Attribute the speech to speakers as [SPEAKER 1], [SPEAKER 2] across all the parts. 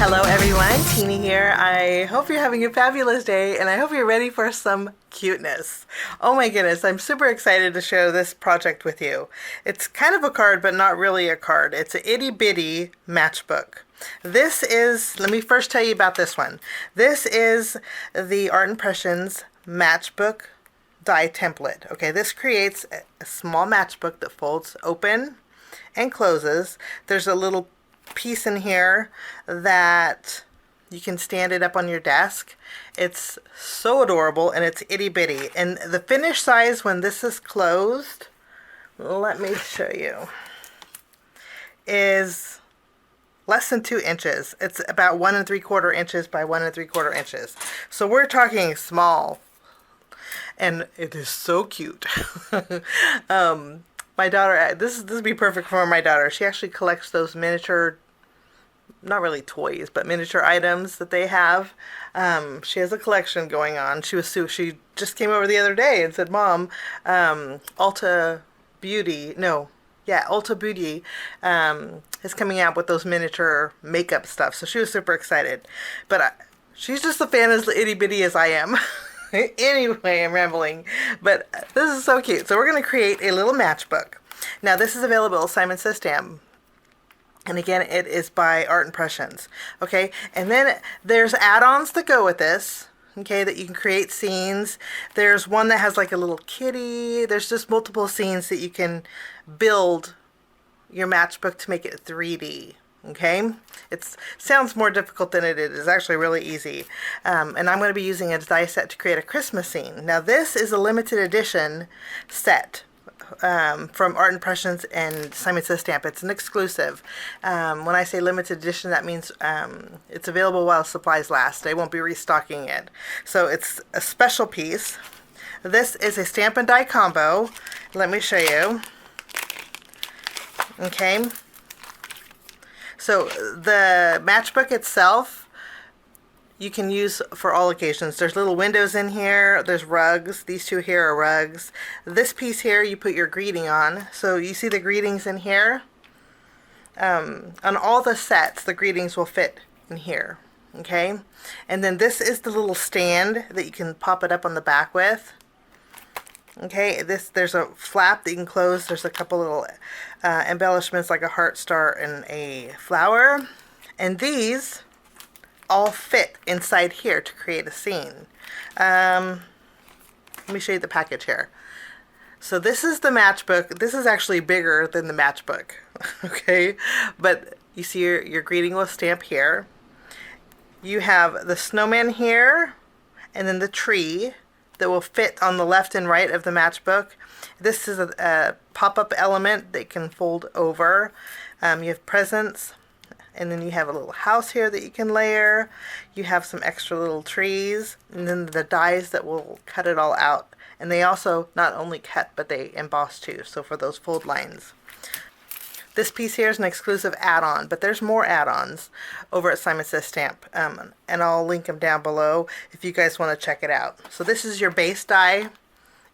[SPEAKER 1] Hello everyone, Teeny here. I hope you're having a fabulous day and I hope you're ready for some cuteness. Oh my goodness, I'm super excited to share this project with you. It's kind of a card, but not really a card. It's an itty bitty matchbook. This is, let me first tell you about this one. This is the Art Impressions Matchbook Die template. Okay, this creates a small matchbook that folds open and closes. There's a little piece in here that you can stand it up on your desk. It's so adorable and it's itty bitty. And the finished size when this is closed, let me show you, is less than 2 inches. It's about 1 3/4 inches by 1 3/4 inches. So we're talking small. And it is so cute. My daughter, this would be perfect for my daughter. She actually collects those miniature, not really toys, but miniature items that they have. She has a collection going on. She just came over the other day and said, "Mom, Ulta Beauty is coming out with those miniature makeup stuff." So she was super excited. But she's just a fan as itty bitty as I am. Anyway, I'm rambling, but this is so cute. So we're going to create a little matchbook. Now this is available at Simon Says Stamp. And again, it is by Art Impressions. Okay, and then there's add-ons that go with this. Okay, that you can create scenes. There's one that has like a little kitty. There's just multiple scenes that you can build your matchbook to make it 3D. Okay, it sounds more difficult than it is. It's actually really easy. And I'm going to be using a die set to create a Christmas scene. Now this is a limited edition set from Art Impressions and Simon Says Stamp. It's an exclusive. When I say limited edition, that means it's available while supplies last. I won't be restocking it. So it's a special piece. This is a stamp and die combo. Let me show you. Okay. So the matchbook itself, you can use for all occasions. There's little windows in here. There's rugs. These two here are rugs. This piece here, you put your greeting on. So you see the greetings in here? On all the sets, the greetings will fit in here. Okay? And then this is the little stand that you can pop it up on the back with. Okay, there's a flap that you can close. There's a couple little embellishments like a heart star and a flower. And these all fit inside here to create a scene. Let me show you the package here. So this is the matchbook. This is actually bigger than the matchbook. Okay, but you see your greeting will stamp here. You have the snowman here, and then the tree that will fit on the left and right of the matchbook. This is a pop-up element that can fold over. You have presents, and then you have a little house here that you can layer. You have some extra little trees, and then the dies that will cut it all out. And they also not only cut, but they emboss too, so for those fold lines. This piece here is an exclusive add-on, but there's more add-ons over at Simon Says Stamp, and I'll link them down below if you guys want to check it out. So this is your base die,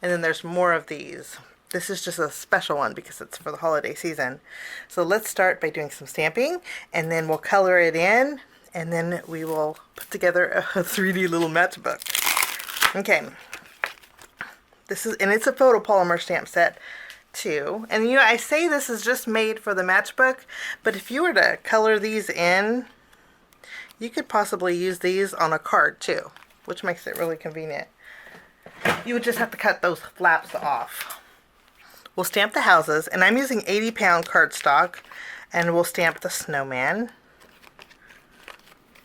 [SPEAKER 1] and then there's more of these. This is just a special one because it's for the holiday season. So let's start by doing some stamping, and then we'll color it in, and then we will put together a 3D little matchbook. Okay, and it's a photopolymer stamp set too. And you know, I say this is just made for the matchbook, but if you were to color these in, you could possibly use these on a card too, which makes it really convenient. You would just have to cut those flaps off. We'll stamp the houses, and I'm using 80-pound cardstock, and we'll stamp the snowman.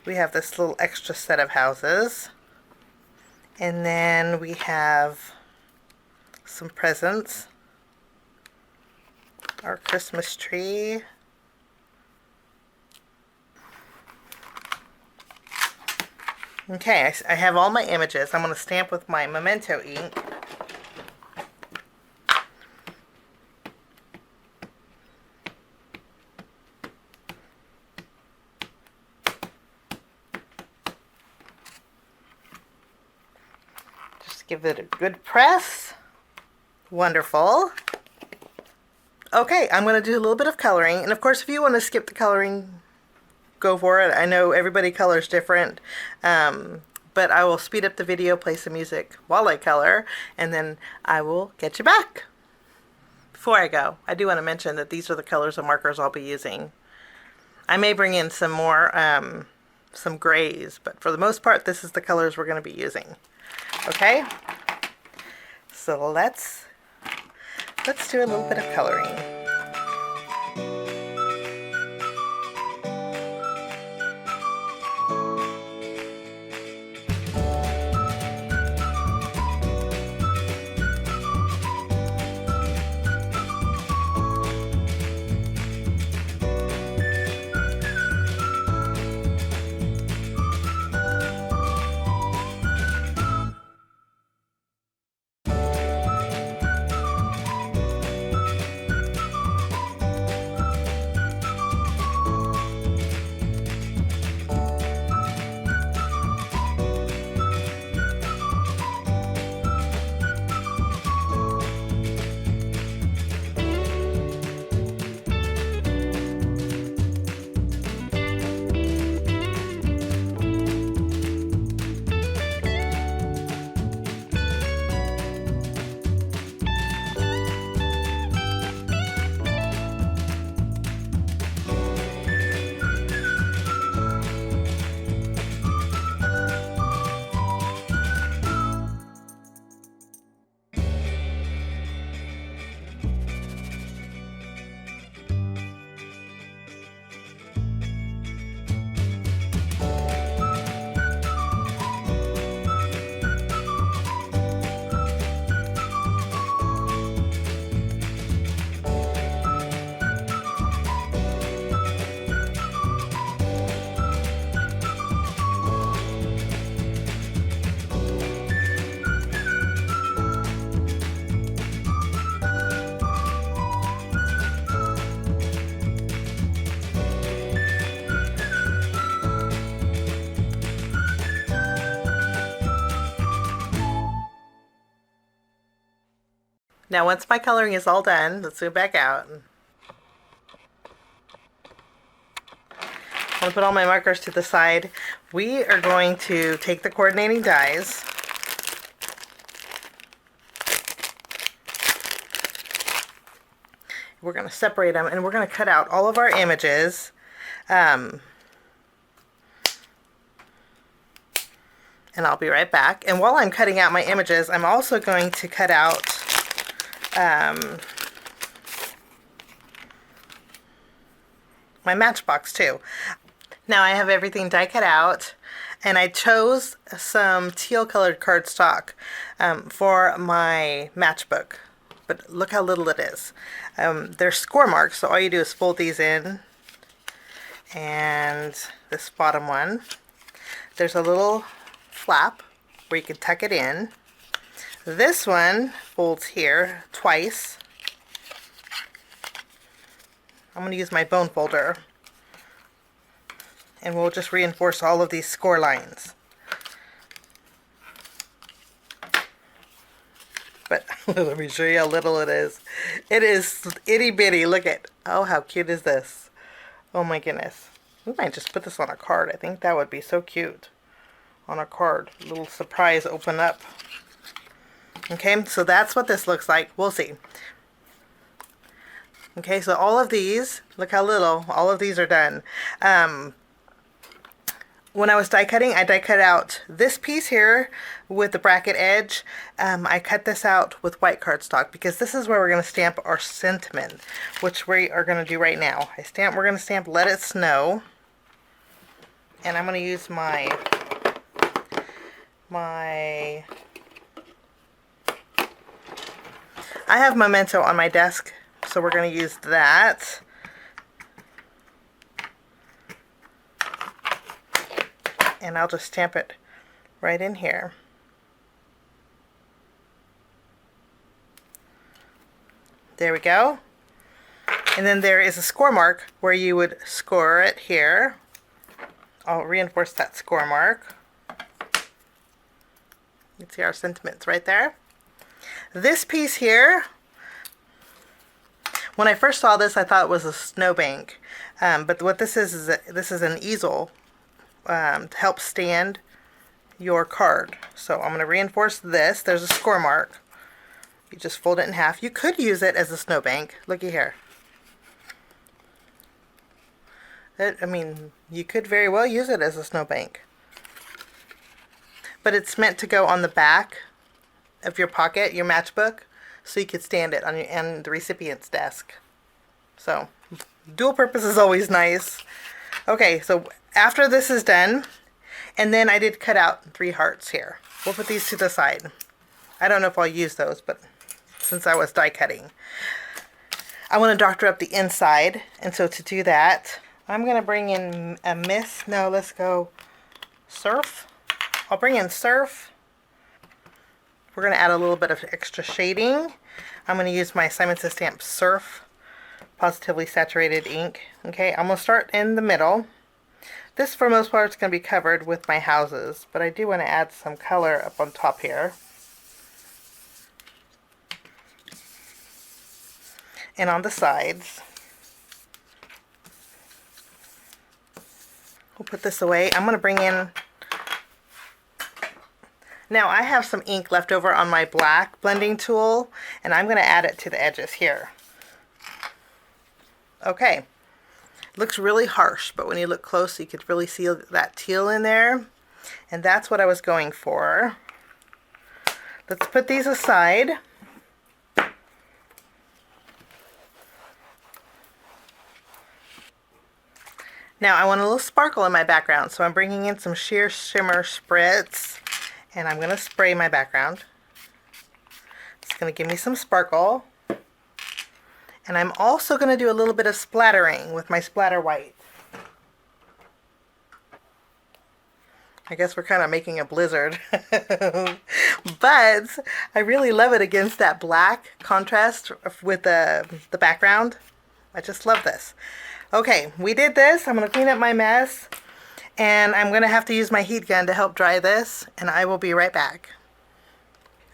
[SPEAKER 1] We have this little extra set of houses, and then we have some presents. Our Christmas tree. Okay, I have all my images. I'm going to stamp with my Memento ink. Just give it a good press. Wonderful. Okay, I'm going to do a little bit of coloring. And of course, if you want to skip the coloring, go for it. I know everybody colors different, but I will speed up the video, play some music while I color, and then I will get you back. Before I go, I do want to mention that these are the colors of markers I'll be using. I may bring in some more, some grays, but for the most part, this is the colors we're going to be using. Okay? So let's do a little bit of coloring. Now once my coloring is all done, let's zoom back out. I'm going to put all my markers to the side. We are going to take the coordinating dies. We're going to separate them and we're going to cut out all of our images. And I'll be right back. And while I'm cutting out my images, I'm also going to cut out my matchbox too. Now I have everything die cut out, and I chose some teal colored cardstock for my matchbook, but look how little it is. They're score marks, so all you do is fold these in, and this bottom one, there's a little flap where you can tuck it in. This one folds here twice. I'm going to use my bone folder, and we'll just reinforce all of these score lines. But let me show you how little it is. It is itty bitty. Look at, oh, how cute is this? Oh my goodness. We might just put this on a card. I think that would be so cute on a card. A little surprise open up. Okay, so that's what this looks like. We'll see. Okay, so all of these, look how little, all of these are done. When I was die cutting, I die cut out this piece here with the bracket edge. I cut this out with white cardstock because this is where we're going to stamp our sentiment, which we are going to do right now. We're going to stamp Let It Snow. And I'm going to use my I have Memento on my desk, so we're going to use that. And I'll just stamp it right in here. There we go. And then there is a score mark where you would score it here. I'll reinforce that score mark. You can see our sentiments right there. This piece here, When I first saw this, I thought it was a snowbank. But what this is this is an easel to help stand your card. So I'm going to reinforce this. There's a score mark. You just fold it in half. You could use it as a snowbank. Looky here. I mean, you could very well use it as a snowbank. But it's meant to go on the back of your pocket, your matchbook, so you could stand it on the recipient's desk. So, dual purpose is always nice. Okay, so after this is done, and then I did cut out 3 hearts here. We'll put these to the side. I don't know if I'll use those, but since I was die cutting. I want to doctor up the inside, and so to do that, I'm going to bring in a let's go Surf. I'll bring in Surf. We're going to add a little bit of extra shading. I'm going to use my Simon Says Stamp Surf Positively Saturated ink. Okay, I'm going to start in the middle. This, for most part, is going to be covered with my houses, but I do want to add some color up on top here. And on the sides. We'll put this away. I'm going to bring in... Now I have some ink left over on my black blending tool, and I'm going to add it to the edges here. Okay. Looks really harsh, but when you look close, you could really see that teal in there. And that's what I was going for. Let's put these aside. Now I want a little sparkle in my background, so I'm bringing in some sheer shimmer spritz, and I'm going to spray my background. It's going to give me some sparkle. And I'm also going to do a little bit of splattering with my splatter white. I guess we're kind of making a blizzard. But I really love it against that black contrast with the background. I just love this. Okay, we did this. I'm going to clean up my mess, and I'm going to have to use my heat gun to help dry this, and I will be right back.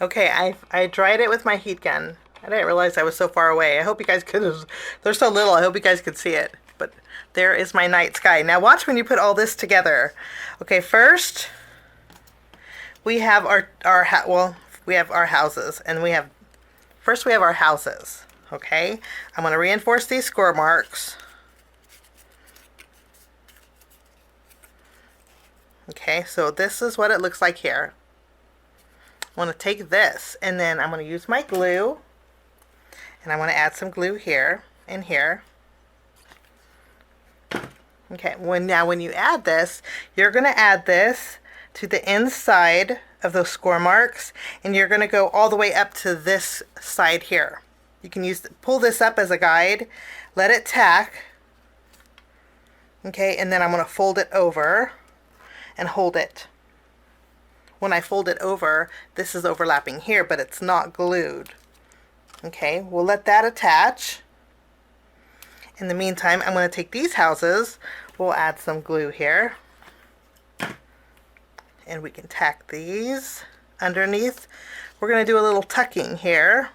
[SPEAKER 1] Okay, I dried it with my heat gun. I didn't realize I was so far away. I hope you guys could. They're so little, I hope you guys could see it. But there is my night sky. Now watch when you put all this together. Okay, first we have our houses, and we have our houses. Okay, I'm going to reinforce these score marks. Okay, so this is what it looks like here. I want to take this, and then I'm going to use my glue, and I want to add some glue here and here. Okay, now when you add this, you're going to add this to the inside of those score marks, and you're going to go all the way up to this side here. You can pull this up as a guide, let it tack. Okay, and then I'm going to fold it over and hold it. When I fold it over, this is overlapping here, but it's not glued. Okay, we'll let that attach. In the meantime, I'm going to take these houses, we'll add some glue here, and we can tack these underneath. We're going to do a little tucking here.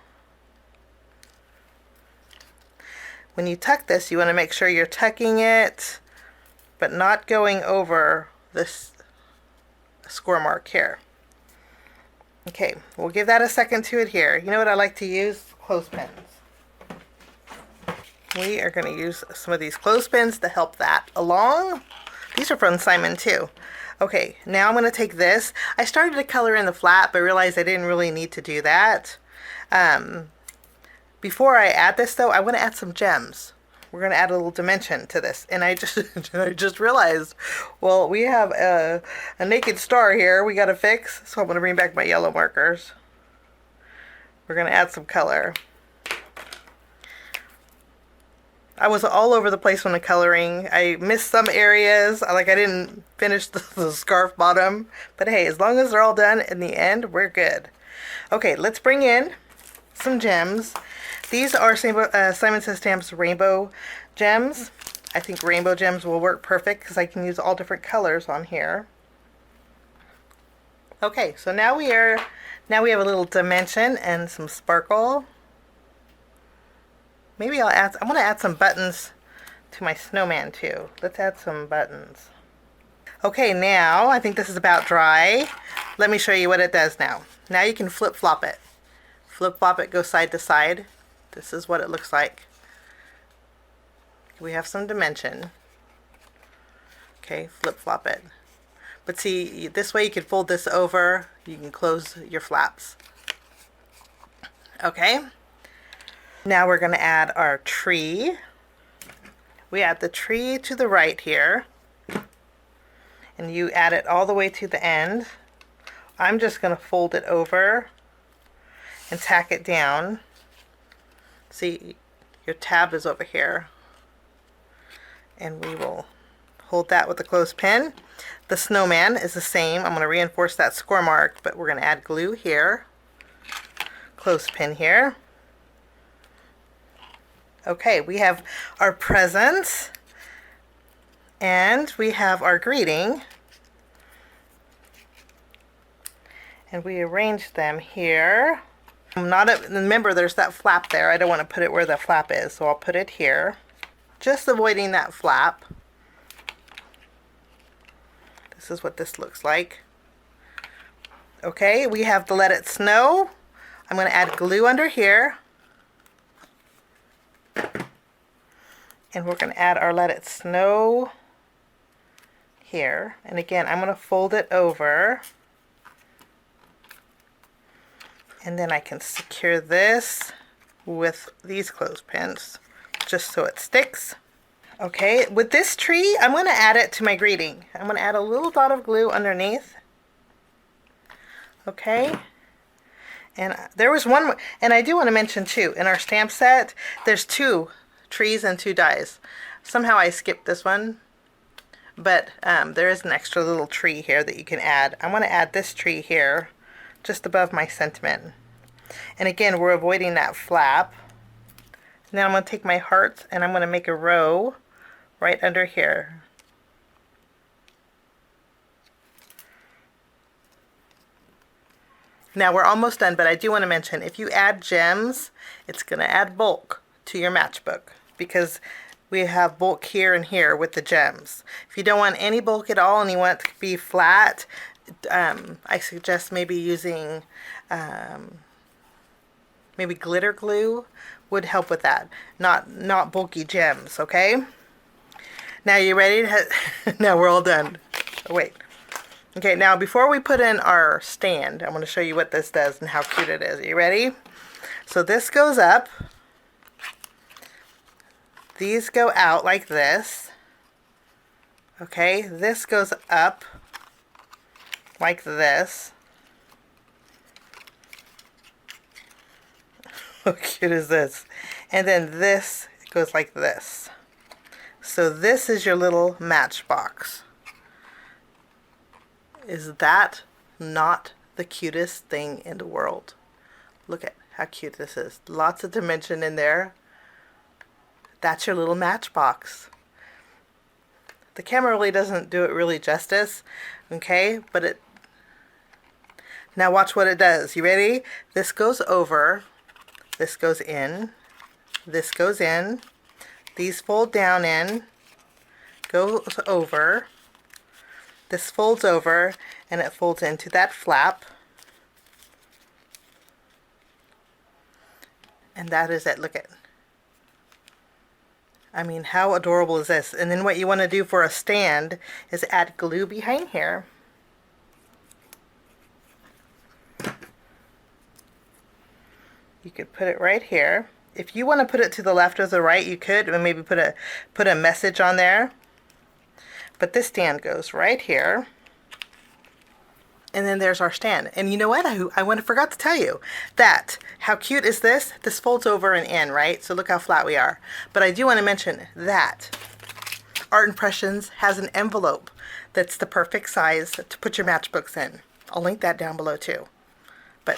[SPEAKER 1] When you tuck this, you want to make sure you're tucking it, but not going over this score mark here. Okay, we'll give that a second to adhere. You know what I like to use? Clothespins. We are going to use some of these clothespins to help that along. These are from Simon too. Okay, now I'm going to take this. I started to color in the flat, but realized I didn't really need to do that. Before I add this though, I want to add some gems. We're going to add a little dimension to this. And I just realized, well, we have a naked star here we got to fix. So I'm going to bring back my yellow markers. We're going to add some color. I was all over the place when the coloring. I missed some areas. Like I didn't finish the scarf bottom. But hey, as long as they're all done in the end, we're good. Okay, let's bring in some gems. These are Simon Says Stamp's rainbow gems. I think rainbow gems will work perfect because I can use all different colors on here. Okay, so now we have a little dimension and some sparkle. Maybe I want to add some buttons to my snowman too. Let's add some buttons. Okay, now I think this is about dry. Let me show you what it does now. Now you can flip-flop it. Flip-flop it, go side to side. This is what it looks like. We have some dimension. Okay, flip-flop it. But see, this way you can fold this over. You can close your flaps. Okay. Now we're going to add our tree. We add the tree to the right here. And you add it all the way to the end. I'm just going to fold it over and tack it down. See, your tab is over here. And we will hold that with a clothespin. The snowman is the same. I'm going to reinforce that score mark, but we're going to add glue here. Clothespin here. Okay, we have our presents and we have our greeting. And we arrange them here. Remember, there's that flap there. I don't want to put it where the flap is, so I'll put it here. Just avoiding that flap. This is what this looks like. Okay, we have the Let It Snow. I'm going to add glue under here. And we're going to add our Let It Snow here. And again, I'm going to fold it over. And then I can secure this with these clothespins just so it sticks. Okay, with this tree, I'm going to add it to my greeting. I'm going to add a little dot of glue underneath. Okay. And there was one, and I do want to mention too, in our stamp set, there's 2 trees and 2 dies. Somehow I skipped this one, but there is an extra little tree here that you can add. I want to add this tree here, just above my sentiment. And again, we're avoiding that flap. And then I'm going to take my hearts and I'm going to make a row right under here. Now we're almost done, but I do want to mention, if you add gems, it's going to add bulk to your matchbook because we have bulk here and here with the gems. If you don't want any bulk at all and you want it to be flat, I suggest maybe using maybe glitter glue would help with that. Not bulky gems, okay? Now you ready to now we're all done. Oh, wait. Okay, now before we put in our stand, I'm going to show you what this does and how cute it is. Are you ready? So this goes up. These go out like this. Okay, this goes up like this. How cute is this? And then this goes like this. So this is your little matchbox. Is that not the cutest thing in the world? Look at how cute this is. Lots of dimension in there. That's your little matchbox. The camera really doesn't do it really justice, okay? But it. Now watch what it does. You ready? This goes over. This goes in. This goes in. These fold down in. Goes over. This folds over and it folds into that flap. And that is it. Look at. I mean, how adorable is this? And then what you want to do for a stand is add glue behind here. You could put it right here. If you want to put it to the left or the right, you could, and maybe put a message on there. But this stand goes right here. And then there's our stand. And you know what? I forgot to tell you that. How cute is this? This folds over and in, right? So look how flat we are. But I do want to mention that Art Impressions has an envelope that's the perfect size to put your matchbooks in. I'll link that down below too. But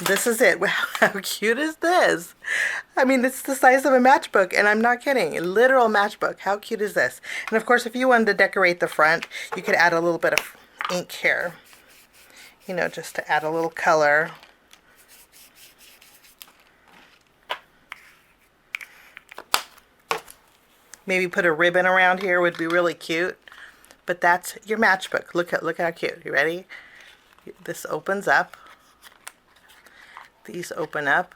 [SPEAKER 1] this is it. How cute is this? I mean, it's the size of a matchbook, and I'm not kidding. A literal matchbook. How cute is this? And of course, if you wanted to decorate the front, you could add a little bit of ink here. You know, just to add a little color. Maybe put a ribbon around here would be really cute. But that's your matchbook. Look how cute. You ready? This opens up. These open up.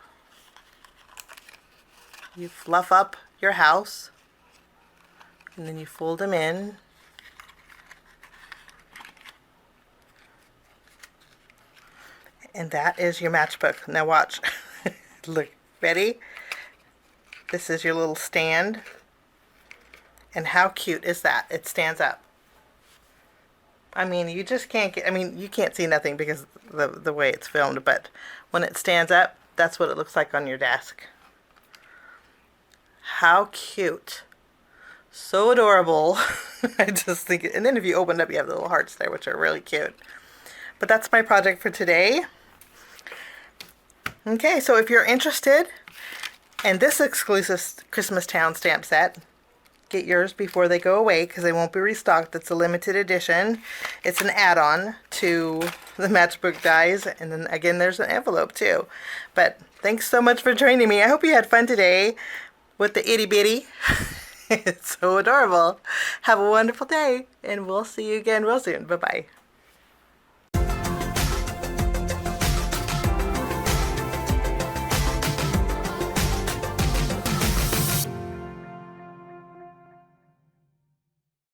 [SPEAKER 1] You fluff up your house. And then you fold them in. And that is your matchbook. Now watch. Look, ready? This is your little stand. And how cute is that? It stands up. I mean, you just can't get, I mean, you can't see nothing because the way it's filmed, but when it stands up, that's what it looks like on your desk. How cute. So adorable. I just think, and then if you open it up, you have the little hearts there, which are really cute. But that's my project for today. Okay, so if you're interested in this exclusive Christmas Town stamp set, get yours before they go away because they won't be restocked. It's a limited edition. It's an add-on to the matchbook dies, and then again there's an envelope too. But thanks so much for joining me. I hope you had fun today with the itty bitty. It's so adorable. Have a wonderful day, and we'll see you again real soon. Bye-bye.